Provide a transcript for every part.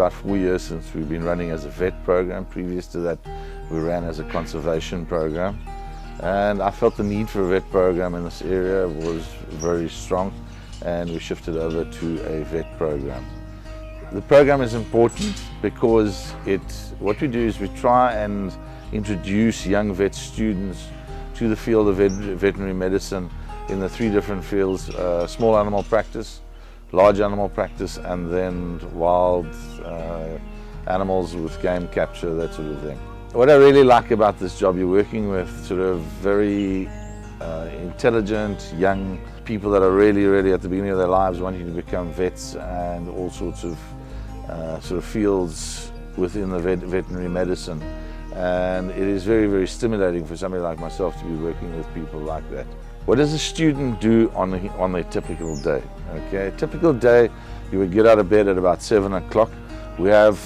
about 4 years since we've been running as a vet program. Previous to that, we ran as a conservation program. And I felt the need for a vet program in this area was very strong, and we shifted over to a vet program. The program is important because what we do is we try and introduce young vet students to the field of veterinary medicine in the 3 different fields: small animal practice, large animal practice, and then wild animals with game capture, that sort of thing. What I really like about this job, you're working with sort of very intelligent young people that are really at the beginning of their lives wanting to become vets, and all sorts of sort of fields within the veterinary medicine. And it is very stimulating for somebody like myself to be working with people like that. What does a student do on a typical day? Okay, a typical day, you would get out of bed at about 7 o'clock. We have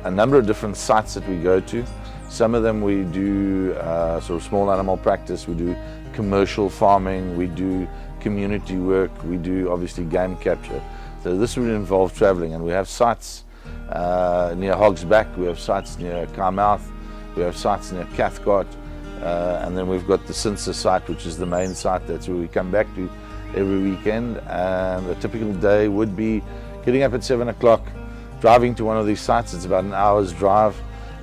a number of different sites that we go to. Some of them we do sort of small animal practice, we do commercial farming, we do community work, we do obviously game capture. So this would involve traveling, and we have sites near Hog's Back, we have sites near Carmouth, we have sites near Cathcart, and then we've got the Cinsa site, which is the main site. That's where we come back to every weekend. And a typical day would be getting up at 7 o'clock, driving to one of these sites. It's about an hour's drive,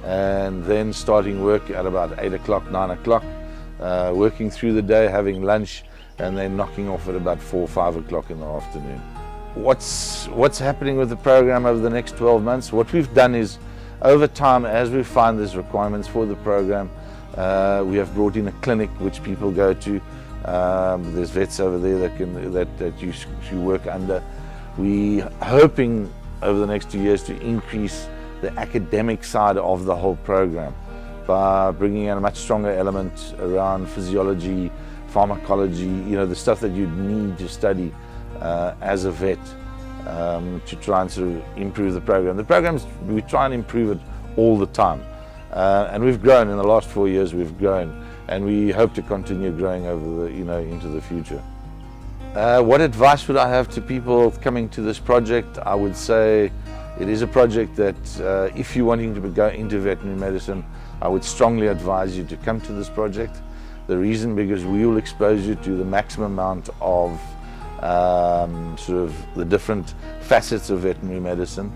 and then starting work at about 8 o'clock, 9 o'clock, working through the day, having lunch, and then knocking off at about 4 or 5 o'clock in the afternoon. What's happening with the program over the next 12 months? What we've done is, over time, as we find there's requirements for the program, we have brought in a clinic which people go to. There's vets over there that you work under. We hoping over the next 2 years to increase the academic side of the whole program by bringing in a much stronger element around physiology, pharmacology, the stuff that you need to study as a vet, to try and sort of improve the program. The programs, we try and improve it all the time. And we've grown in the last 4 years, we've grown, and we hope to continue growing over into the future. What advice would I have to people coming to this project? I would say it is a project that if you're wanting to go into veterinary medicine, I would strongly advise you to come to this project. The reason, because we will expose you to the maximum amount of sort of the different facets of veterinary medicine.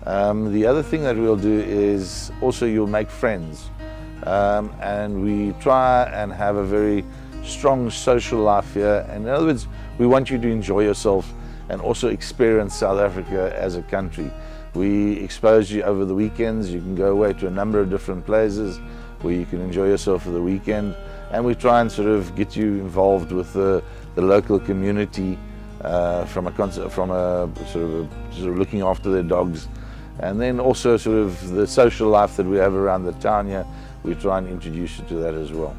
The other thing that we'll do is also you'll make friends, and we try and have a very strong social life here. And in other words, we want you to enjoy yourself and also experience South Africa as a country. We expose you over the weekends. You can go away to a number of different places where you can enjoy yourself for the weekend, and we try and sort of get you involved with the local community from a sort of looking after their dogs. And then also sort of the social life that we have around the town here, we try and introduce you to that as well.